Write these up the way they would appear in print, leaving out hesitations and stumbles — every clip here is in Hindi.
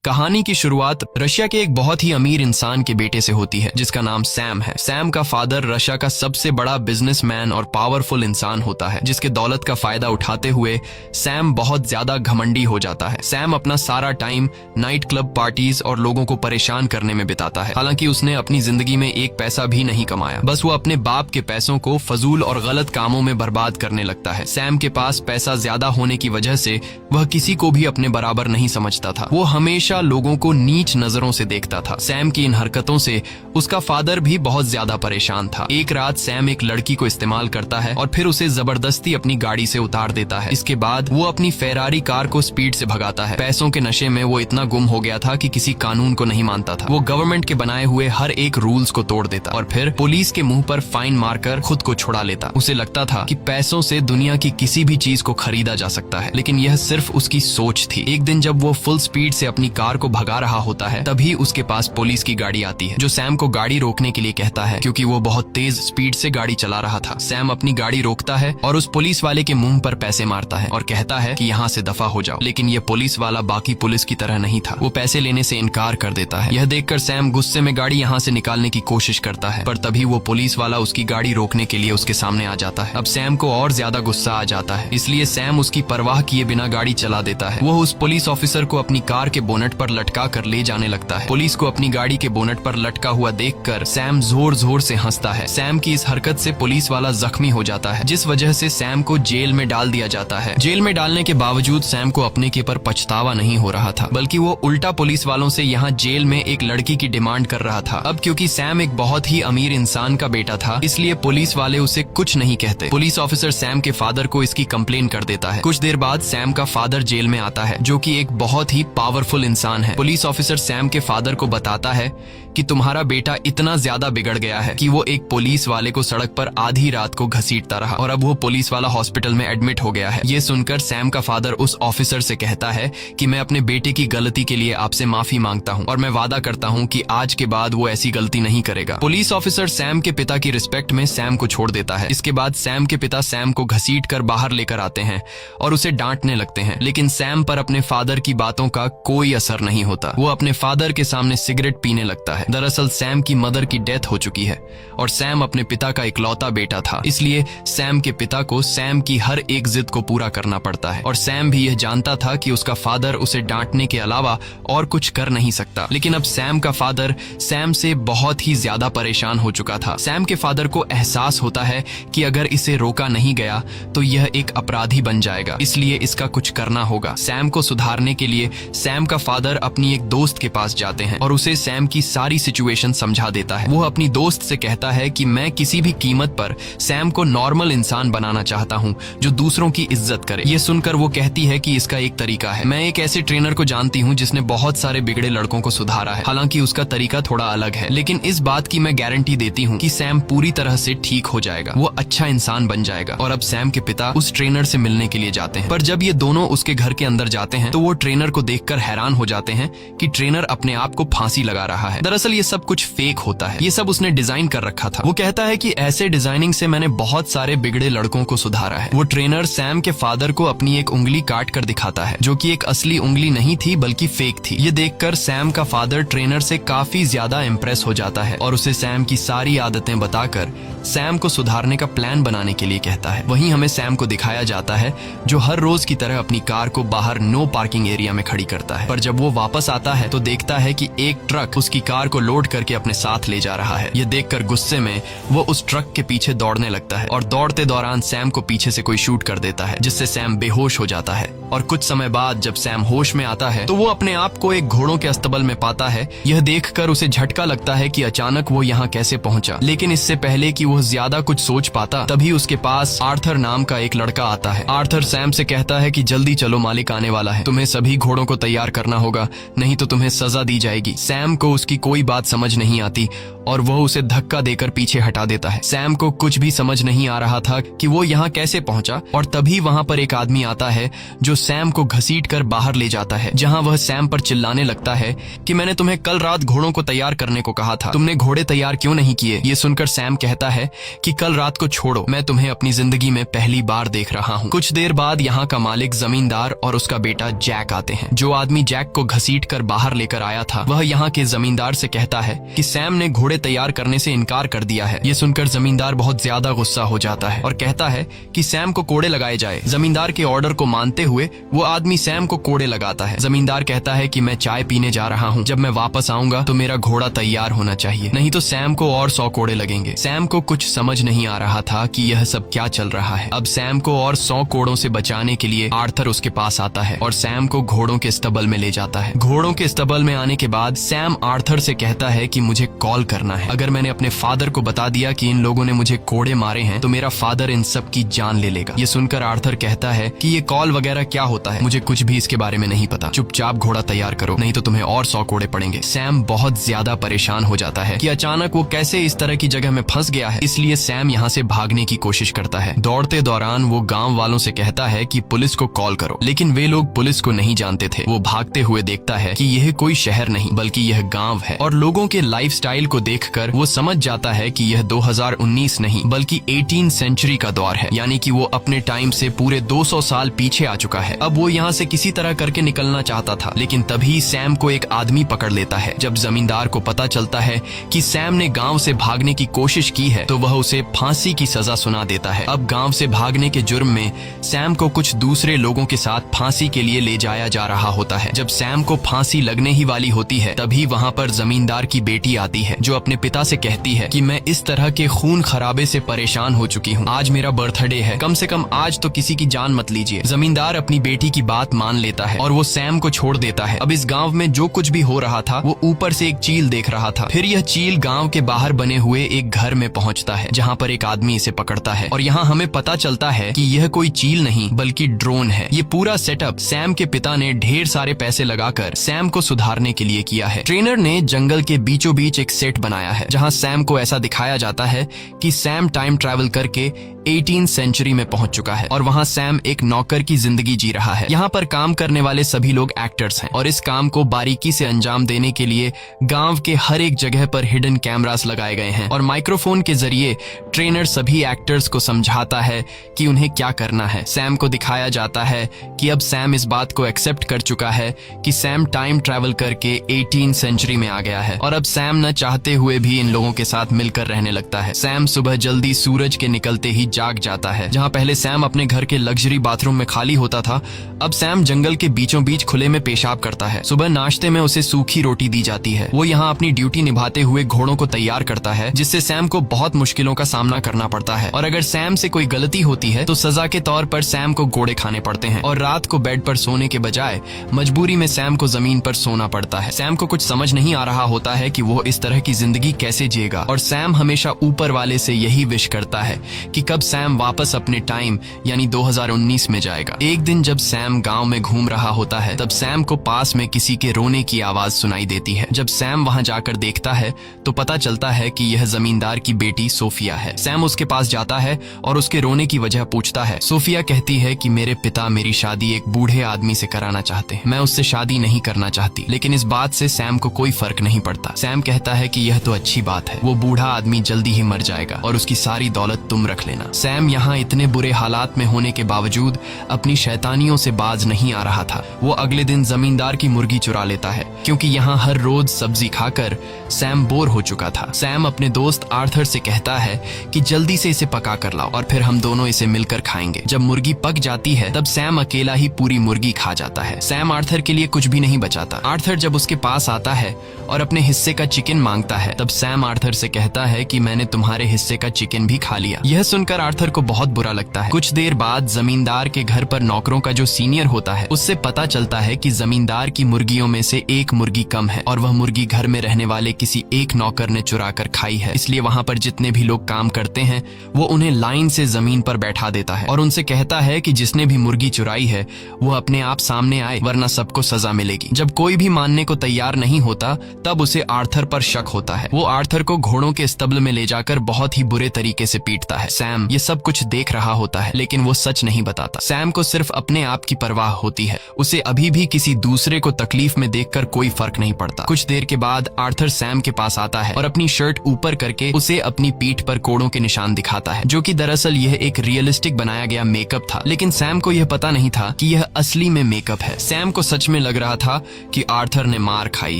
कहानी की शुरुआत रशिया के एक बहुत ही अमीर इंसान के बेटे से होती है जिसका नाम सैम है। सैम का फादर रशिया का सबसे बड़ा बिजनेसमैन और पावरफुल इंसान होता है जिसके दौलत का फायदा उठाते हुए सैम बहुत ज्यादा घमंडी हो जाता है। सैम अपना सारा टाइम नाइट क्लब पार्टीज और लोगों को परेशान करने में बिताता है। हालांकि उसने अपनी जिंदगी में एक पैसा भी नहीं कमाया, बस वो अपने बाप के पैसों को फजूल और गलत कामों में बर्बाद करने लगता है। सैम के पास पैसा ज्यादा होने की वजह से वह किसी को भी अपने बराबर नहीं समझता था। वो हमेशा लोगों को नीच नजरों से देखता था। सैम की इन हरकतों से उसका फादर भी बहुत ज्यादा परेशान था। एक रात सैम एक लड़की को इस्तेमाल करता है और फिर उसे जबरदस्ती अपनी गाड़ी से उतार देता है। इसके बाद वो अपनी फेरारी कार को स्पीड से भगाता है। पैसों के नशे में वो इतना गुम हो गया था कि किसी कानून को नहीं मानता था। वो गवर्नमेंट के बनाए हुए हर एक रूल्स को तोड़ देता और फिर पुलिस के मुंह पर फाइन मारकर खुद को छुड़ा लेता। उसे लगता था कि पैसों से दुनिया की किसी भी चीज को खरीदा जा सकता है, लेकिन यह सिर्फ उसकी सोच थी। एक दिन जब वो फुल स्पीड से अपनी कार को भगा रहा होता है तभी उसके पास पुलिस की गाड़ी आती है जो सैम को गाड़ी रोकने के लिए कहता है क्योंकि वो बहुत तेज स्पीड से गाड़ी चला रहा था। सैम अपनी गाड़ी रोकता है और उस पुलिस वाले के मुंह पर पैसे मारता है और कहता है कि यहाँ से दफा हो जाओ, लेकिन ये पुलिस वाला बाकी पुलिस की तरह नहीं था। वो पैसे लेने से इनकार कर देता है। यह देखकर सैम गुस्से में गाड़ी यहाँ से निकालने की कोशिश करता है, पर तभी वो पुलिस वाला उसकी गाड़ी रोकने के लिए उसके सामने आ जाता है। अब सैम को और ज्यादा गुस्सा आ जाता है, इसलिए सैम उसकी परवाह किए बिना गाड़ी चला देता है। वो उस पुलिस ऑफिसर को अपनी कार के बोनट पर लटका कर ले जाने लगता है। पुलिस को अपनी गाड़ी के बोनट पर लटका हुआ देखकर सैम जोर जोर से हंसता है। सैम की इस हरकत से पुलिस वाला जख्मी हो जाता है, जिस वजह से सैम को जेल में डाल दिया जाता है। जेल में डालने के बावजूद सैम को अपने के पर पछतावा नहीं हो रहा था, बल्कि वो उल्टा पुलिस वालों से यहाँ जेल में एक लड़की की डिमांड कर रहा था। अब क्योंकि सैम एक बहुत ही अमीर इंसान का बेटा था, इसलिए पुलिस वाले उसे कुछ नहीं कहते। पुलिस ऑफिसर सैम के फादर को इसकी कंप्लेन कर देता है। कुछ देर बाद सैम का फादर जेल में आता है, जो कि एक बहुत ही पावरफुल इंसान है। पुलिस ऑफिसर सैम के फादर को बताता है कि तुम्हारा बेटा इतना ज्यादा बिगड़ गया है कि वो एक पुलिस वाले को सड़क पर आधी रात को घसीटता रहा और अब वो पुलिस वाला हॉस्पिटल में एडमिट हो गया है। ये सुनकर सैम का फादर उस ऑफिसर से कहता है कि मैं अपने बेटे की गलती के लिए आपसे माफी मांगता हूँ और मैं वादा करता हूँ कि आज के बाद वो ऐसी गलती नहीं करेगा। पुलिस ऑफिसर सैम के पिता की रिस्पेक्ट में सैम को छोड़ देता है। इसके बाद सैम के पिता सैम को घसीट कर बाहर लेकर आते हैं और उसे डांटने लगते हैं, लेकिन सैम पर अपने फादर की बातों का कोई असर नहीं होता। वो अपने फादर के सामने सिगरेट पीने लगता है। दरअसल सैम की मदर की डेथ हो चुकी है और सैम अपने पिता का इकलौता बेटा था, इसलिए सैम के पिता को सैम की हर एक जिद को पूरा करना पड़ता है। और सैम भी यह जानता था कि उसका फादर उसे डांटने के अलावा और कुछ कर नहीं सकता। लेकिन अब सैम का फादर सैम से बहुत ही ज्यादा परेशान हो चुका था। सैम के फादर को एहसास होता है कि अगर इसे रोका नहीं गया तो यह एक अपराधी बन जाएगा, इसलिए इसका कुछ करना होगा। सैम को सुधारने के लिए सैम का फादर अपनी एक दोस्त के पास जाते हैं और उसे सैम की सारी सिचुएशन समझा देता है। वो अपनी दोस्त से कहता है कि मैं किसी भी कीमत पर सैम को नॉर्मल इंसान बनाना चाहता हूँ जो दूसरों की इज्जत करे। ये सुनकर वो कहती है कि इसका एक तरीका है। मैं एक ऐसे ट्रेनर को जानती हूँ जिसने बहुत सारे बिगड़े लड़कों को सुधारा है। हालांकि उसका तरीका थोड़ा अलग है, लेकिन इस बात की मैं गारंटी देती हूँ कि सैम पूरी तरह से ठीक हो जाएगा, वो अच्छा इंसान बन जाएगा। और अब सैम के पिता उस ट्रेनर से मिलने के लिए जाते हैं, पर जब ये दोनों उसके घर के अंदर जाते हैं तो वो ट्रेनर को देखकर हैरान हो जाते हैं कि ट्रेनर अपने आप को फांसी लगा रहा है। दरअसल ये सब कुछ फेक होता है, ये सब उसने डिजाइन कर रखा था। वो कहता है कि ऐसे डिजाइनिंग से मैंने बहुत सारे बिगड़े लड़कों को सुधारा है। वो ट्रेनर सैम के फादर को अपनी एक उंगली काट कर दिखाता है, जो कि एक असली उंगली नहीं थी बल्कि फेक थी। ये देखकर सैम का फादर ट्रेनर से काफी ज्यादा इम्प्रेस हो जाता है और उसे सैम की सारी आदतें बताकर सैम को सुधारने का प्लान बनाने के लिए कहता है। वहीं हमें सैम को दिखाया जाता है जो हर रोज की तरह अपनी कार को बाहर नो पार्किंग एरिया में खड़ी करता है, पर जब वो वापस आता है तो देखता है कि एक ट्रक उसकी कार को लोड करके अपने साथ ले जा रहा है। ये देखकर गुस्से में वो उस ट्रक के पीछे दौड़ने लगता है और दौड़ते दौरान सैम को पीछे से कोई शूट कर देता है, जिससे सैम बेहोश हो जाता है। और कुछ समय बाद जब सैम होश में आता है तो वो अपने आप को एक घोड़ों के अस्तबल में पाता है। यह देखकर उसे झटका लगता है कि अचानक वो यहाँ कैसे पहुंचा, लेकिन इससे पहले कि वो ज्यादा कुछ सोच पाता तभी उसके पास आर्थर नाम का एक लड़का आता है। आर्थर सैम से कहता है कि जल्दी चलो, मालिक आने वाला है, तुम्हें सभी घोड़ों को तैयार करना होगा, नहीं तो तुम्हें सजा दी जाएगी। सैम को उसकी कोई बात समझ नहीं आती और वह उसे धक्का देकर पीछे हटा देता है। सैम को कुछ भी समझ नहीं आ रहा था कि वो यहाँ कैसे पहुंचा और तभी वहाँ पर एक आदमी आता है जो सैम को घसीट कर बाहर ले जाता है, जहाँ वह सैम पर चिल्लाने लगता है कि मैंने तुम्हें कल रात घोड़ों को तैयार करने को कहा था, तुमने घोड़े तैयार क्यों नहीं किए। ये सुनकर सैम कहता है कि कल रात को छोड़ो, मैं तुम्हें अपनी जिंदगी में पहली बार देख रहा हूँ। कुछ देर बाद यहाँ का मालिक, जमींदार और उसका बेटा जैक आते हैं। जो आदमी जैक को घसीटकर बाहर लेकर आया था वह यहाँ के जमींदार से कहता है कि सैम ने घोड़े तैयार करने से इनकार कर दिया है। ये सुनकर जमींदार बहुत ज्यादा गुस्सा हो जाता है और कहता है कि सैम को कोड़े लगाए जाए। जमींदार के ऑर्डर को मानते हुए वो आदमी सैम को कोड़े लगाता है। जमींदार कहता है कि मैं चाय पीने जा रहा हूँ, जब मैं वापस आऊंगा तो मेरा घोड़ा तैयार होना चाहिए, नहीं तो सैम को और 100 कोड़े लगेंगे। सैम को कुछ समझ नहीं आ रहा था कि यह सब क्या चल रहा है। अब सैम को और 100 कोड़ों से बचाने के लिए आर्थर उसके पास आता है और सैम को घोड़ों के स्टबल में ले जाता है। घोड़ों के स्टबल में आने के बाद सैम आर्थर से कहता है कि मुझे कॉल करना है। अगर मैंने अपने फादर को बता दिया कि इन लोगों ने मुझे कोड़े मारे हैं तो मेरा फादर इन सब की जान ले लेगा। ये सुनकर आर्थर कहता है कि ये कॉल वगैरह क्या होता है, मुझे कुछ भी इसके बारे में नहीं पता, चुपचाप घोड़ा तैयार करो नहीं तो तुम्हें और 100 कोड़े पड़ेंगे। सैम बहुत ज्यादा परेशान हो जाता है कि अचानक वो कैसे इस तरह की जगह में फंस गया है, इसलिए सैम यहाँ से भागने की कोशिश करता है। दौड़ते दौरान वो गांव वालों से कहता है कि पुलिस को कॉल करो, लेकिन वे लोग पुलिस को नहीं जानते थे। वो भागते हुए देखता है कि यह कोई शहर नहीं बल्कि यह गांव है और लोगों के लाइफस्टाइल को देखकर वो समझ जाता है कि यह 2019 नहीं बल्कि 18 सेंचुरी का दौर है, यानी कि वो अपने टाइम से पूरे 200 साल पीछे आ चुका है। अब वो यहाँ से किसी तरह करके निकलना चाहता था, लेकिन तभी सैम को एक आदमी पकड़ लेता है। जब जमींदार को पता चलता है कि सैम ने गांव से भागने की कोशिश की है तो वह उसे फांसी की सजा सुना देता है। अब गांव से भागने के जुर्म में सैम को कुछ दूसरे लोगों के साथ फांसी के लिए ले जाया जा रहा होता है। जब सैम को फांसी लगने ही वाली होती है तभी वहाँ पर जमींदार की बेटी आती है जो अपने पिता से कहती है कि मैं इस तरह के खून खराबे से परेशान हो चुकी हूँ, आज मेरा बर्थडे है, कम से कम आज तो किसी की जान मत लीजिए। जमींदार अपनी बेटी की बात मान लेता है और वो सैम को छोड़ देता है। अब इस गांव में जो कुछ भी हो रहा था वो ऊपर से एक चील देख रहा था। फिर यह चील गांव के बाहर बने हुए एक घर में पहुंचता है जहां पर एक आदमी इसे पकड़ता है और यहाँ हमें पता चलता है कि यह कोई चील नहीं बल्कि ड्रोन है। ये पूरा सेटअप सैम के पिता ने ढेर सारे पैसे लगाकर सैम को सुधारने के लिए किया है। ट्रेनर ने जंगल के बीचों बीच एक सेट बनाया है जहाँ सैम को ऐसा दिखाया जाता है कि सैम टाइम ट्रैवल करके 18 सेंचुरी में पहुंच चुका है और वहाँ सैम एक नौकर की जिंदगी जी रहा है। यहाँ पर काम करने वाले सभी लोग एक्टर्स हैं और इस काम को बारीकी से अंजाम देने के लिए गांव के हर एक जगह पर हिडन कैमरास लगाए गए हैं और माइक्रोफोन के जरिए ट्रेनर सभी एक्टर्स को समझाता है कि उन्हें क्या करना है। सैम को दिखाया जाता है कि अब सैम इस बात को एक्सेप्ट कर चुका है कि सैम टाइम ट्रैवल करके 18 सेंचुरी में आ गया है और अब सैम न चाहते हुए भी इन लोगों के साथ मिलकर रहने लगता है। सैम सुबह जल्दी सूरज के निकलते ही जाग जाता है। जहाँ पहले सैम अपने घर के लग्जरी बाथरूम में खाली होता था, अब सैम जंगल के बीचों बीच खुले में पेशाब करता है। सुबह नाश्ते में उसे सूखी रोटी दी जाती है। वो यहाँ अपनी ड्यूटी निभाते हुए घोड़ों को तैयार करता है जिससे सैम को बहुत मुश्किलों का सामना करना पड़ता है और अगर सैम से कोई गलती होती है तो सजा के तौर पर सैम को घोड़े खाने पड़ते हैं और रात को बेड पर सोने के बजाय मजबूरी में सैम को जमीन पर सोना पड़ता है। सैम को कुछ समझ नहीं आ रहा होता है कि वो इस तरह की जिंदगी कैसे जिएगा और सैम हमेशा ऊपर वाले से यही विश करता है कि कब सैम वापस अपने टाइम यानी 2019 में जाएगा। एक दिन जब सैम गांव में घूम रहा होता है तब सैम को पास में किसी के रोने की आवाज सुनाई देती है। जब सैम वहां जाकर देखता है तो पता चलता है कि यह जमींदार की बेटी सोफिया है। सैम उसके पास जाता है और उसके रोने की वजह पूछता है। सोफिया कहती है कि मेरे पिता मेरी शादी एक बूढ़े आदमी से कराना चाहते हैं, मैं उससे शादी नहीं करना चाहती। लेकिन इस बात से सैम को कोई फर्क नहीं पड़ता। सैम कहता है कि यह तो अच्छी बात है, वो बूढ़ा आदमी जल्दी ही मर जाएगा और उसकी सारी दौलत तुम रख लेना। सैम यहाँ इतने बुरे हालात में होने के बावजूद अपनी शैतानियों से बाज नहीं आ रहा था। वो अगले दिन जमींदार की मुर्गी चुरा लेता है क्योंकि यहाँ हर रोज सब्जी खाकर सैम बोर हो चुका था। सैम अपने दोस्त आर्थर से कहता है कि जल्दी से इसे पका कर लाओ और फिर हम दोनों इसे मिलकर खाएंगे। जब मुर्गी पक जाती है तब सैम अकेला ही पूरी मुर्गी खा जाता है। सैम आर्थर के लिए कुछ भी नहीं बचाता। आर्थर जब उसके पास आता है और अपने हिस्से का चिकन मांगता है तब सैम आर्थर से कहता है कि मैंने तुम्हारे हिस्से का चिकन भी खा लिया। यह सुनकर आर्थर को बहुत बुरा लगता है। कुछ देर बाद जमींदार के घर पर नौकरों का जो सीनियर होता है उससे पता चलता है कि जमींदार की मुर्गियों में से एक मुर्गी कम है और वह मुर्गी घर में रहने वाले किसी एक नौकर ने चुरा कर खाई है। इसलिए वहाँ पर जितने भी लोग काम करते हैं वो उन्हें लाइन से जमीन पर बैठा देता है और उनसे कहता है कि जिसने भी मुर्गी चुराई है वो अपने आप सामने आए वरना सबको सजा मिलेगी। जब कोई भी मानने को तैयार नहीं होता तब उसे आर्थर पर शक होता है। वो आर्थर को घोड़ों के स्तब्ल में ले जाकर बहुत ही बुरे तरीके से पीटता है। सैम ये सब कुछ देख रहा होता है, लेकिन वो सच नहीं बताता। सैम को सिर्फ अपने आप की परवाह होती है। उसे अभी भी किसी दूसरे को तकलीफ में देखकर कोई फर्क नहीं पड़ता। कुछ देर के बाद आर्थर सैम के पास आता है और अपनी शर्ट ऊपर करके उसे अपनी पीठ पर कोड़ों के निशान दिखाता है, जो कि दरअसल यह एक रियलिस्टिक बनाया गया मेकअप था। लेकिन सैम को यह पता नहीं था कि यह असली में मेकअप है। सैम को सच में लग रहा था कि आर्थर ने मार खाई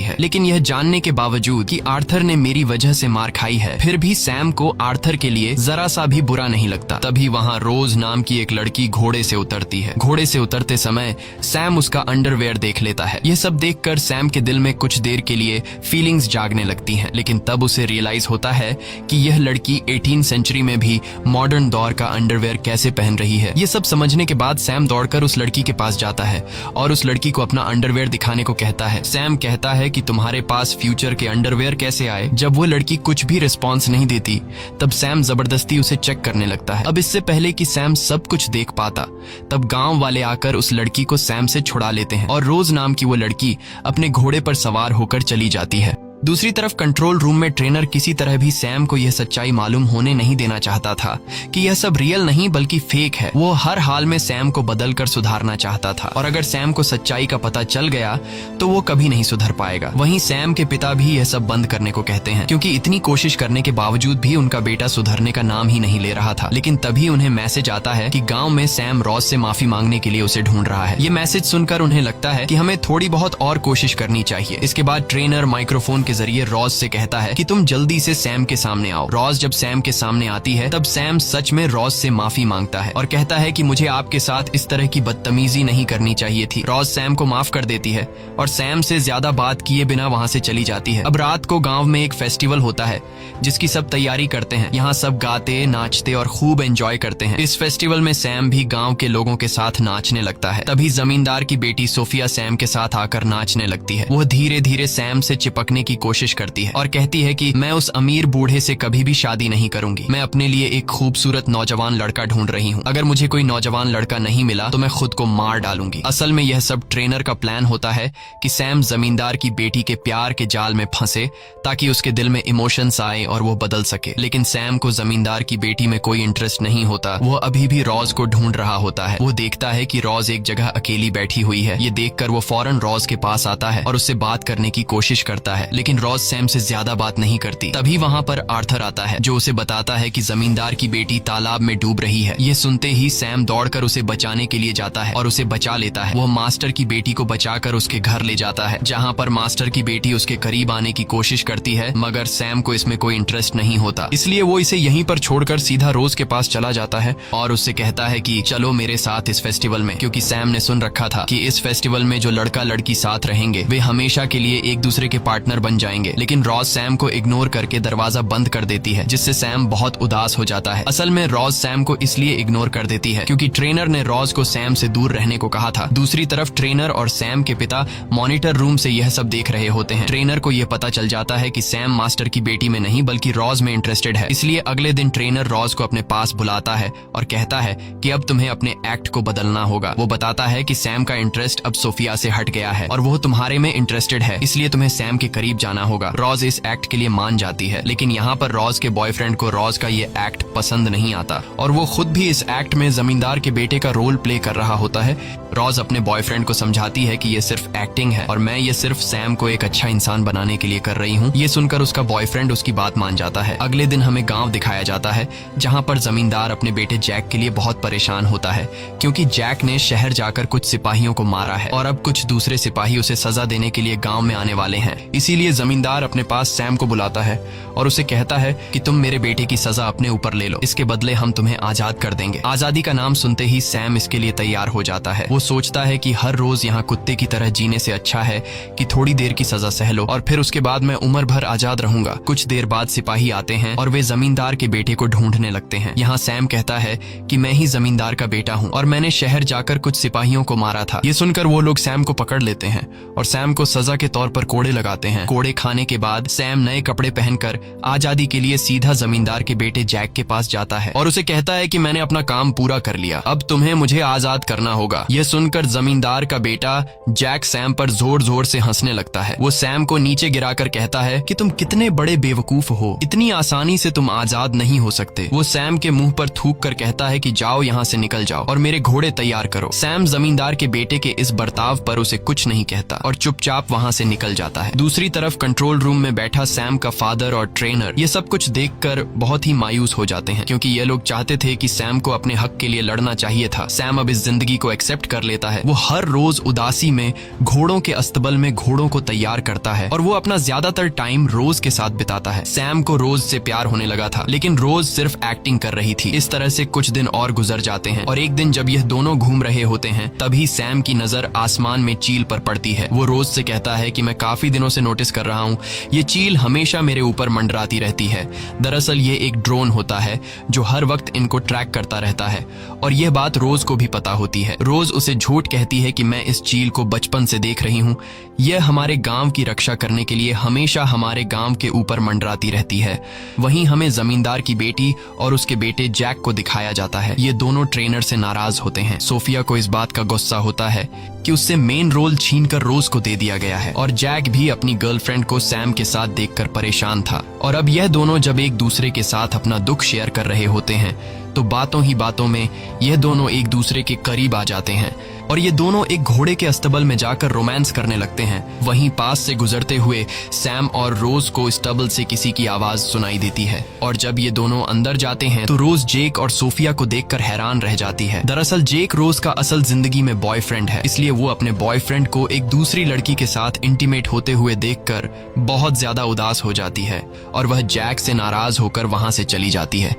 है, लेकिन यह जानने के बावजूद कि आर्थर ने मेरी वजह से मार खाई है, फिर भी सैम को आर्थर के लिए जरा सा भी बुरा नहीं लगता। तभी वहाँ रोज नाम की एक लड़की घोड़े से उतरती है। घोड़े से उतरते समय सैम उसका अंडरवेयर देख लेता है। यह सब देखकर सैम के दिल में कुछ देर के लिए फीलिंग्स जागने लगती हैं, लेकिन तब उसे रियलाइज होता है कि यह लड़की 18वीं सेंचुरी में भी मॉडर्न दौर का अंडरवेयर कैसे पहन रही है। ये सब समझने के बाद सैम दौड़कर उस लड़की के पास जाता है और उस लड़की को अपना अंडरवेयर दिखाने को कहता है। सैम कहता है कि तुम्हारे पास फ्यूचर के अंडरवेयर कैसे आए। जब वो लड़की कुछ भी रिस्पॉन्स नहीं देती, तब सैम जबरदस्ती उसे चेक करने लगता है। अब इससे पहले कि सैम सब कुछ देख पाता, तब गांव वाले आकर उस लड़की को सैम से छुड़ा लेते हैं और रोज नाम की वो लड़की अपने घोड़े पर सवार होकर चली जाती है। दूसरी तरफ कंट्रोल रूम में ट्रेनर किसी तरह भी सैम को यह सच्चाई मालूम होने नहीं देना चाहता था कि यह सब रियल नहीं बल्कि फेक है। वो हर हाल में सैम को बदलकर सुधारना चाहता था, और अगर सैम को सच्चाई का पता चल गया तो वो कभी नहीं सुधर पाएगा। वहीं सैम के पिता भी यह सब बंद करने को कहते हैं, क्योंकि इतनी कोशिश करने के बावजूद भी उनका बेटा सुधरने का नाम ही नहीं ले रहा था। लेकिन तभी उन्हें मैसेज आता है कि गाँव में सैम रॉज से माफी मांगने के लिए उसे ढूंढ रहा है। ये मैसेज सुनकर उन्हें लगता है कि हमें थोड़ी बहुत और कोशिश करनी चाहिए। इसके बाद ट्रेनर माइक्रोफोन के जरिए रॉज से कहता है कि तुम जल्दी से सैम के सामने आओ। रॉज जब सैम के सामने आती है, तब सैम सच में रॉज से माफी मांगता है और कहता है कि मुझे आपके साथ इस तरह की बदतमीजी नहीं करनी चाहिए थी। रॉज सैम को माफ कर देती है और सैम से ज्यादा बात किए बिना वहाँ से चली जाती है। अब रात को गाँव में एक फेस्टिवल होता है जिसकी सब तैयारी करते हैं। यहाँ सब गाते, नाचते और खूब एंजॉय करते हैं। इस फेस्टिवल में सैम भी गाँव के लोगों के साथ नाचने लगता है। तभी जमींदार की बेटी सोफिया सैम के साथ आकर नाचने लगती है। वह धीरे धीरे सैम से चिपकने की कोशिश करती है और कहती है कि मैं उस अमीर बूढ़े से कभी भी शादी नहीं करूंगी। मैं अपने लिए एक खूबसूरत नौजवान लड़का ढूंढ रही हूँ। अगर मुझे कोई नौजवान लड़का नहीं मिला तो मैं खुद को मार डालूंगी। असल में यह सब ट्रेनर का प्लान होता है कि सैम जमींदार की बेटी के प्यार के जाल में फंसे ताकि उसके दिल में इमोशंस आए और वो बदल सके। लेकिन सैम को जमींदार की बेटी में कोई इंटरेस्ट नहीं होता। वो अभी भी रॉज को ढूंढ रहा होता है। वो देखता है कि रॉज एक जगह अकेली बैठी हुई है। ये देखकर वो फौरन रॉज के पास आता है और उससे बात करने की कोशिश करता है, लेकिन रॉज सैम से ज्यादा बात नहीं करती। तभी वहाँ पर आर्थर आता है, जो उसे बताता है कि जमींदार की बेटी तालाब में डूब रही है। ये सुनते ही सैम दौड़कर उसे बचाने के लिए जाता है और उसे बचा लेता है। वो मास्टर की बेटी को बचाकर उसके घर ले जाता है, जहाँ पर मास्टर की बेटी उसके करीब आने की कोशिश करती है, मगर सैम को इसमें कोई इंटरेस्ट नहीं होता। इसलिए वो इसे यहीं पर छोड़कर सीधा रोज के पास चला जाता है और उससे कहता है कि चलो मेरे साथ इस फेस्टिवल में, क्योंकि सैम ने सुन रखा था कि इस फेस्टिवल में जो लड़का लड़की साथ रहेंगे वे हमेशा के लिए एक दूसरे के पार्टनर बन जाएंगे। लेकिन रॉज सैम को इग्नोर करके दरवाजा बंद कर देती है, जिससे सैम बहुत उदास हो जाता है। असल में रॉज सैम को इसलिए इग्नोर कर देती है क्योंकि ट्रेनर ने रॉज को सैम से दूर रहने को कहा था। दूसरी तरफ ट्रेनर और सैम के पिता मॉनिटर रूम से यह सब देख रहे होते हैं। ट्रेनर को यह पता चल जाता है कि सैम मास्टर की बेटी में नहीं बल्कि रॉज में इंटरेस्टेड है। इसलिए अगले दिन ट्रेनर रॉज को अपने पास बुलाता है और कहता है कि अब तुम्हें अपने एक्ट को बदलना होगा। वो बताता है कि सैम का इंटरेस्ट अब सोफिया से हट गया है और वो तुम्हारे में इंटरेस्टेड है, इसलिए तुम्हें सैम के करीब जाना होगा। रॉज इस एक्ट के लिए मान जाती है, लेकिन यहाँ पर रॉज के बॉयफ्रेंड को रॉज का ये एक्ट पसंद नहीं आता और वो खुद भी इस एक्ट में जमींदार के बेटे का रोल प्ले कर रहा होता है। रॉज अपने बॉयफ्रेंड को समझाती है कि ये सिर्फ एक्टिंग है और मैं ये सिर्फ सैम को एक अच्छा इंसान बनाने के लिए कर रही हूँ। ये सुनकर उसका बॉयफ्रेंड उसकी बात मान जाता है। अगले दिन हमें गाँव दिखाया जाता है, जहाँ पर जमींदार अपने बेटे जैक के लिए बहुत परेशान होता है, क्योंकि जैक ने शहर जाकर कुछ सिपाहियों को मारा है और अब कुछ दूसरे सिपाही उसे सजा देने के लिए गाँव में आने वाले हैं। इसीलिए जमींदार अपने पास सैम को बुलाता है और उसे कहता है कि तुम मेरे बेटे की सजा अपने ऊपर ले लो, इसके बदले हम तुम्हें आजाद कर देंगे। आजादी का नाम सुनते ही सैम इसके लिए तैयार हो जाता है। वो सोचता है कि हर रोज यहाँ कुत्ते की तरह जीने से अच्छा है कि थोड़ी देर की सजा सह लो और फिर उसके बाद मैं उम्र भर आजाद रहूंगा। कुछ देर बाद सिपाही आते हैं और वे जमींदार के बेटे को ढूंढने लगते हैं। यहाँ सैम कहता है कि मैं ही जमींदार का बेटा हूँ और मैंने शहर जाकर कुछ सिपाहियों को मारा था। ये सुनकर वो लोग सैम को पकड़ लेते हैं और सैम को सजा के तौर पर कोड़े लगाते हैं। कोड़े कोड़े खाने के बाद सैम नए कपड़े पहनकर आजादी के लिए सीधा जमींदार के बेटे जैक के पास जाता है और उसे कहता है कि मैंने अपना काम पूरा कर लिया, अब तुम्हें मुझे आजाद करना होगा। यह सुनकर जमींदार का बेटा जैक सैम पर जोर जोर से हंसने लगता है। वो सैम को नीचे गिराकर कहता है कि तुम कितने बड़े बेवकूफ हो, इतनी आसानी से तुम आजाद नहीं हो सकते। वो सैम के मुंह पर थूक कर कहता है कि जाओ यहाँ से निकल जाओ और मेरे घोड़े तैयार करो। सैम जमींदार के बेटे के इस बर्ताव पर उसे कुछ नहीं कहता और चुपचाप वहाँ से निकल जाता है। दूसरी तरफ कंट्रोल रूम में बैठा सैम का फादर और ट्रेनर ये सब कुछ देखकर बहुत ही मायूस हो जाते हैं, क्योंकि ये लोग चाहते थे कि सैम को अपने हक के लिए लड़ना चाहिए था। सैम अब इस जिंदगी को एक्सेप्ट कर लेता है। वो हर रोज उदासी में घोड़ों के अस्तबल में घोड़ों को तैयार करता है और वो अपना ज्यादातर टाइम रोज के साथ बिताता है। सैम को रोज से प्यार होने लगा था, लेकिन रोज सिर्फ एक्टिंग कर रही थी। इस तरह से कुछ दिन और गुजर जाते हैं और एक दिन जब यह दोनों घूम रहे होते हैं तभी सैम की नजर आसमान में चील पर पड़ती है। वो रोज से कहता है कि मैं काफी दिनों से नोटिस कर रहा हूँ, ये चील हमेशा मेरे ऊपर मंडराती रहती है। दरअसल ये एक ड्रोन होता है जो हर वक्त इनको ट्रैक करता रहता है और यह बात रोज को भी पता होती है। रोज उसे झूठ कहती है कि मैं इस चील को बचपन से देख रही हूँ, यह हमारे गांव की रक्षा करने के लिए हमेशा हमारे गांव के ऊपर मंडराती रहती है। वहीं हमें जमींदार की बेटी और उसके बेटे जैक को दिखाया जाता है। ये दोनों ट्रेनर से नाराज होते हैं। सोफिया को इस बात का गुस्सा होता है कि उससे मेन रोल छीनकर रोज को दे दिया गया है और जैक भी अपनी गर्लफ्रेंड को सैम के साथ देखकर परेशान था। और अब यह दोनों जब एक दूसरे के साथ अपना दुख शेयर कर रहे होते हैं तो बातों ही बातों में यह दोनों एक दूसरे के करीब आ जाते हैं और ये दोनों एक घोड़े के अस्तबल में जाकर रोमांस करने लगते हैं। वहीं पास से गुजरते हुए सैम और रोज को स्टबल से किसी की आवाज सुनाई देती है और जब ये दोनों अंदर जाते हैं तो रोज जेक और सोफिया को देखकर हैरान रह जाती है। दरअसल जेक रोज का असल जिंदगी में बॉयफ्रेंड है, इसलिए वो अपने बॉयफ्रेंड को एक दूसरी लड़की के साथ इंटीमेट होते हुए देखकर बहुत ज्यादा उदास हो जाती है और वह जैक से नाराज होकर वहां से चली जाती है।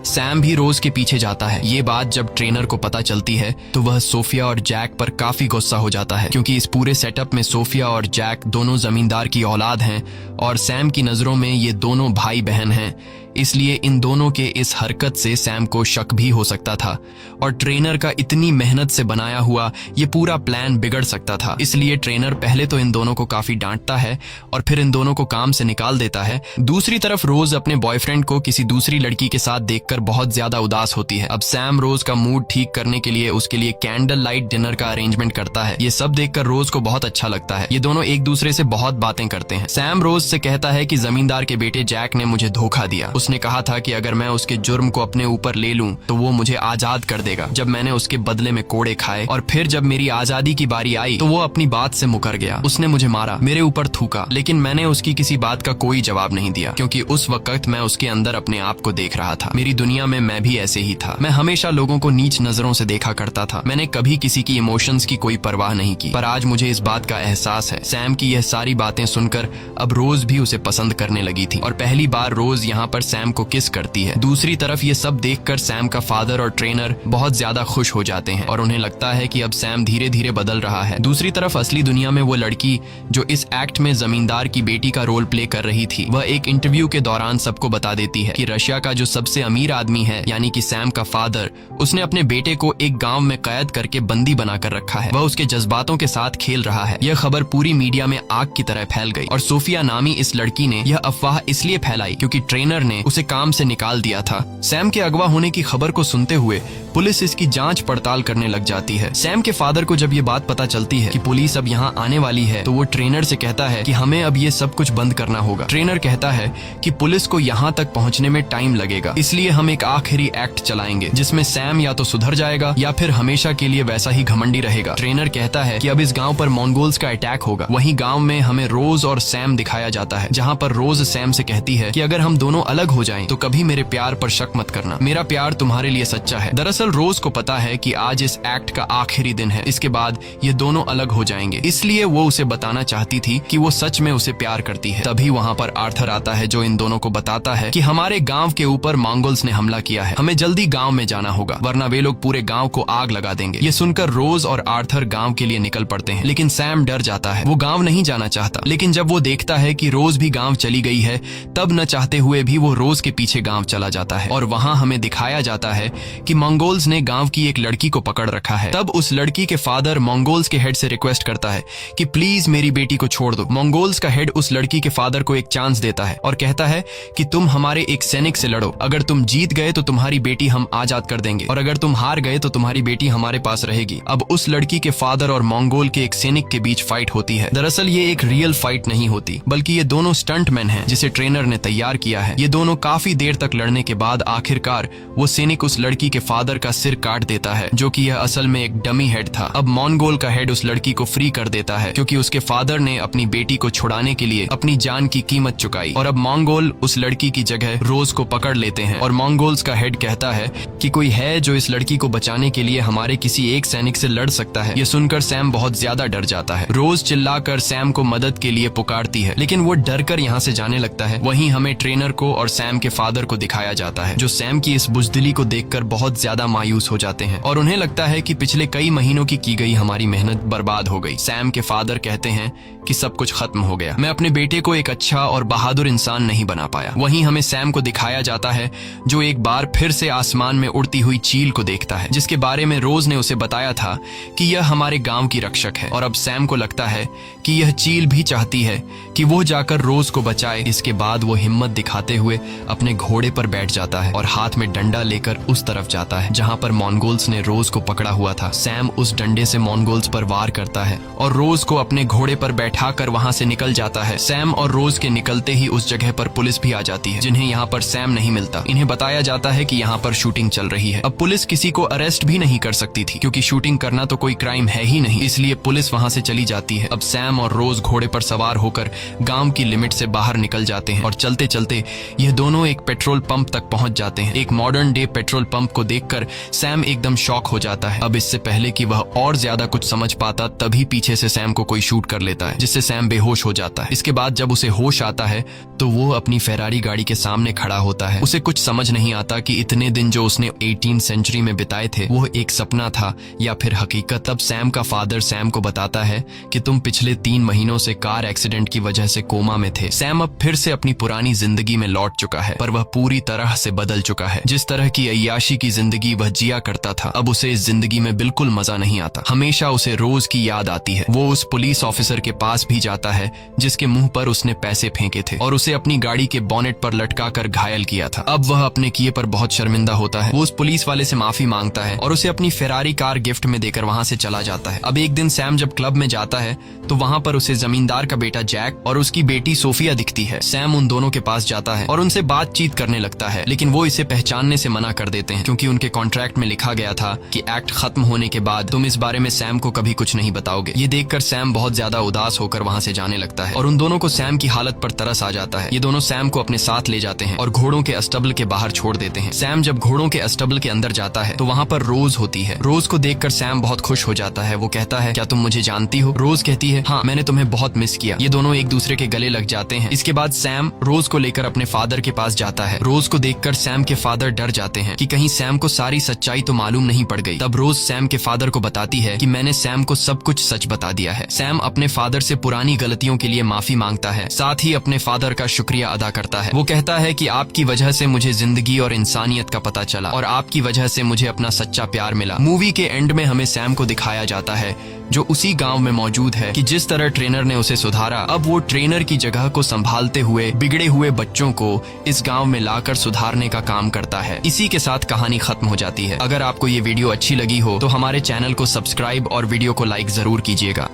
सैम भी रोज के पीछे जाता है। ये बात जब ट्रेनर को पता चलती है तो वह सोफिया और जैक पर काफी गुस्सा हो जाता है, क्योंकि इस पूरे सेटअप में सोफिया और जैक दोनों जमींदार की औलाद हैं और सैम की नजरों में ये दोनों भाई बहन हैं। इसलिए इन दोनों के इस हरकत से सैम को शक भी हो सकता था और ट्रेनर का इतनी मेहनत से बनाया हुआ ये पूरा प्लान बिगड़ सकता था। इसलिए ट्रेनर पहले तो इन दोनों को काफी डांटता है और फिर इन दोनों को काम से निकाल देता है। दूसरी तरफ रोज अपने बॉयफ्रेंड को किसी दूसरी लड़की के साथ देखकर बहुत ज्यादा उदास होती है। अब सैम रोज का मूड ठीक करने के लिए उसके लिए कैंडल लाइट डिनर का अरेंजमेंट करता है। ये सब देखकर रोज को बहुत अच्छा लगता है। ये दोनों एक दूसरे से बहुत बातें करते हैं। सैम रोज से कहता है कि जमींदार के बेटे जैक ने मुझे धोखा दिया। उसने कहा था कि अगर मैं उसके जुर्म को अपने ऊपर ले लूं तो वो मुझे आजाद कर देगा। जब मैंने उसके बदले में कोड़े खाए और फिर जब मेरी आजादी की बारी आई तो वो अपनी बात से मुकर गया। उसने मुझे मारा, मेरे ऊपर थूका, लेकिन मैंने उसकी किसी बात का कोई जवाब नहीं दिया, क्योंकि उस वक्त मैं उसके अंदर अपने आप को देख रहा था। मेरी दुनिया में मैं भी ऐसे ही था। मैं हमेशा लोगों को नीच नजरों से देखा करता था। मैंने कभी किसी की इमोशंस की कोई परवाह नहीं की। पर आज मुझे इस बात का एहसास है। सैम की यह सारी बातें सुनकर अब रोज भी उसे पसंद करने लगी थी और पहली बार रोज यहाँ पर सैम को किस करती है। दूसरी तरफ ये सब देखकर सैम का फादर और ट्रेनर बहुत ज्यादा खुश हो जाते हैं और उन्हें लगता है कि अब सैम धीरे धीरे बदल रहा है। दूसरी तरफ असली दुनिया में वो लड़की जो इस एक्ट में जमींदार की बेटी का रोल प्ले कर रही थी, वह एक इंटरव्यू के दौरान सबको बता देती है कि रशिया का जो सबसे अमीर आदमी है यानी कि सैम का फादर, उसने अपने बेटे को एक गांव में कैद करके बंदी बनाकर रखा है। वह उसके जज्बातों के साथ खेल रहा है। यह खबर पूरी मीडिया में आग की तरह फैल गई और सोफिया नामी इस लड़की ने यह अफवाह इसलिए फैलाई क्योंकि ट्रेनर ने उसे काम से निकाल दिया था। सैम के अगवा होने की खबर को सुनते हुए पुलिस इसकी जांच पड़ताल करने लग जाती है। सैम के फादर को जब ये बात पता चलती है कि पुलिस अब यहाँ आने वाली है तो वो ट्रेनर से कहता है कि हमें अब ये सब कुछ बंद करना होगा। ट्रेनर कहता है कि पुलिस को यहाँ तक पहुँचने में टाइम लगेगा, इसलिए हम एक आखिरी एक्ट चलाएंगे जिसमें सैम या तो सुधर जाएगा या फिर हमेशा के लिए वैसा ही घमंडी रहेगा। ट्रेनर कहता है कि अब इस गाँव पर मंगोल्स का अटैक होगा। वहीं गाँव में हमें रोज और सैम दिखाया जाता है, जहाँ पर रोज सैम से कहती है कि अगर हम दोनों अलग हो जाएं तो कभी मेरे प्यार पर शक मत करना, मेरा प्यार तुम्हारे लिए सच्चा है। दरअसल रोज को पता है कि आज इस एक्ट का आखिरी दिन है, इसके बाद ये दोनों अलग हो जाएंगे, इसलिए वो उसे बताना चाहती थी कि वो सच में उसे प्यार करती है। तभी वहाँ पर आर्थर आता है जो इन दोनों को बताता है कि हमारे गांव के ऊपर मंगोल्स ने हमला किया है, हमें जल्दी गांव में जाना होगा वरना वे लोग पूरे गांव को आग लगा देंगे। ये सुनकर रोज और आर्थर गांव के लिए निकल पड़ते हैं, लेकिन सैम डर जाता है। वो गांव नहीं जाना चाहता, लेकिन जब वो देखता है कि रोज भी गांव चली गई है तब न चाहते हुए भी वो रोज के पीछे गांव चला जाता है और वहां हमें दिखाया जाता है कि मंगोल्स ने गांव की एक लड़की को पकड़ रखा है। तब उस लड़की के फादर मंगोल्स के हेड से रिक्वेस्ट करता है कि प्लीज मेरी बेटी को छोड़ दो। मंगोल्स का हेड उस लड़की के फादर को एक चांस देता है और कहता है कि तुम हमारे एक सैनिक से लड़ो, अगर तुम जीत गए तो तुम्हारी बेटी हम आजाद कर देंगे और अगर तुम हार गए तो तुम्हारी बेटी हमारे पास रहेगी। अब उस लड़की के फादर और मंगोल के एक सैनिक के बीच फाइट होती है। दरअसल ये एक रियल फाइट नहीं होती, बल्कि ये दोनों स्टंटमैन हैं जिसे ट्रेनर ने तैयार किया है। ये दोनों काफी देर तक लड़ने के बाद आखिरकार वो सैनिक उस लड़की के फादर का सिर काट देता है, जो कि यह असल में एक डमी हेड था। अब मंगोल का हेड उस लड़की को फ्री कर देता है क्योंकि उसके फादर ने अपनी बेटी को छुड़ाने के लिए अपनी जान की कीमत चुकाई और अब मंगोल उस लड़की की जगह रोज को पकड़ लेते हैं और मंगोल्स का हेड कहता है कि कोई है जो इस लड़की को बचाने के लिए हमारे किसी एक सैनिक से लड़ सकता है। ये सुनकर सैम बहुत ज्यादा डर जाता है। रोज चिल्लाकर सैम को मदद के लिए पुकारती है, लेकिन वो डर कर यहाँ से जाने लगता है। वहीं हमें ट्रेनर को और सैम के फादर को दिखाया जाता है, जो सैम की इस बुजदिली को देखकर बहुत ज्यादा मायूस हो जाते हैं और उन्हें लगता है कि पिछले कई महीनों की गई हमारी मेहनत बर्बाद हो गई। सैम के फादर कहते हैं कि सब कुछ खत्म हो गया, मैं अपने बेटे को एक अच्छा और बहादुर इंसान नहीं बना पाया। वहीं हमें सैम को दिखाया जाता है जो एक बार फिर से आसमान में उड़ती हुई चील को देखता है, जिसके बारे में रोज ने उसे बताया था कि यह हमारे गांव की रक्षक है और अब सैम को लगता है कि यह चील भी चाहती है कि वो जाकर रोज को बचाए। इसके बाद वो हिम्मत दिखाते हुए अपने घोड़े पर बैठ जाता है और हाथ में डंडा लेकर उस तरफ जाता है जहां पर मंगोल्स ने रोज को पकड़ा हुआ था। सैम उस डंडे से मंगोल्स पर वार करता है और रोज को अपने घोड़े पर बैठाकर वहां से निकल जाता है। सैम और रोज के निकलते ही उस जगह पर पुलिस भी आ जाती है, जिन्हें यहाँ पर सैम नहीं मिलता। इन्हें बताया जाता है कि यहाँ पर शूटिंग चल रही है। अब पुलिस किसी को अरेस्ट भी नहीं कर सकती थी क्योंकि शूटिंग करना तो कोई क्राइम है ही नहीं, इसलिए पुलिस वहां से चली जाती है। अब सैम और रोज घोड़े पर सवार होकर गांव की लिमिट से बाहर निकल जाते हैं और चलते चलते यह दोनों एक पेट्रोल पंप तक पहुंच जाते हैं। एक मॉडर्न डे पेट्रोल पंप को देखकर सैम एकदम शॉक हो जाता है। अब इससे पहले कि वह और ज्यादा कुछ समझ पाता तभी पीछे से सैम को कोई शूट कर लेता है, जिससे सैम बेहोश हो जाता है। इसके बाद जब उसे होश आता है तो वो अपनी फेरारी गाड़ी के सामने खड़ा होता है। उसे कुछ समझ नहीं आता कि इतने दिन जो उसने 18वीं सेंचुरी में बिताए थे वो एक सपना था या फिर हकीकत। तब सैम का फादर सैम को बताता है कि तुम पिछले 3 महीनों से कार एक्सीडेंट की वजह से कोमा में थे। सैम अब फिर से अपनी पुरानी जिंदगी में लौट चुका है, पर वह पूरी तरह से बदल चुका है। जिस तरह की अय्याशी की जिंदगी वह जिया करता था, अब उसे इस जिंदगी में बिल्कुल मजा नहीं आता। हमेशा उसे रोज की याद आती है। वो उस पुलिस ऑफिसर के पास भी जाता है जिसके मुंह पर उसने पैसे फेंके थे और उसे अपनी गाड़ी के बोनेट पर लटकाकर घायल किया था। अब वह अपने किए पर बहुत शर्मिंदा होता है। वो उस पुलिस वाले से माफी मांगता है और उसे अपनी फेरारी कार गिफ्ट में देकर वहां से चला जाता है। अब एक दिन सैम जब क्लब में जाता है तो वहां पर उसे जमींदार का बेटा जैक और उसकी बेटी सोफिया दिखती है। सैम उन दोनों के पास जाता है और उनसे बातचीत करने लगता है, लेकिन वो इसे पहचानने से मना कर देते हैं क्योंकि उनके कॉन्ट्रैक्ट में लिखा गया था कि एक्ट खत्म होने के बाद तुम इस बारे में सैम को कभी कुछ नहीं बताओगे। ये देखकर सैम बहुत ज्यादा उदास होकर वहां से जाने लगता है और उन दोनों को सैम की हालत पर तरस आ जाता है। ये दोनों सैम को अपने साथ ले जाते हैं और घोड़ों के अस्टबल के बाहर छोड़ देते हैं। सैम जब घोड़ों के अस्टबल के अंदर जाता है तो वहां पर रोज होती है। रोज को देखकर सैम बहुत खुश हो जाता है। वो कहता है, क्या तुम मुझे जानती हो? रोज कहती है, हाँ, मैंने तुम्हें बहुत मिस किया। ये दोनों एक दूसरे के गले लग जाते हैं। इसके बाद सैम रोज को लेकर अपने फादर के पास जाता है। रोज को देखकर सैम के फादर डर जाते हैं कि कहीं सैम को सारी सच्चाई तो मालूम नहीं पड़ गई। तब रोज सैम के फादर को बताती है कि मैंने सैम को सब कुछ सच बता दिया है। सैम अपने फादर से पुरानी गलतियों के लिए माफी मांगता है, साथ ही अपने फादर का शुक्रिया अदा करता है। वो कहता है कि आपकी वजह से मुझे जिंदगी और इंसानियत का पता चला और आपकी वजह से मुझे अपना सच्चा प्यार मिला। मूवी के एंड में हमें सैम को दिखाया जाता है जो उसी गांव में मौजूद है कि जिस तरह ट्रेनर ने उसे सुधारा, अब वो ट्रेनर की जगह को संभालते हुए बिगड़े हुए बच्चों को इस गांव में लाकर सुधारने का काम करता है। इसी के साथ कहानी खत्म हो जाती है। अगर आपको ये वीडियो अच्छी लगी हो तो हमारे चैनल को सब्सक्राइब और वीडियो को लाइक जरूर कीजिएगा।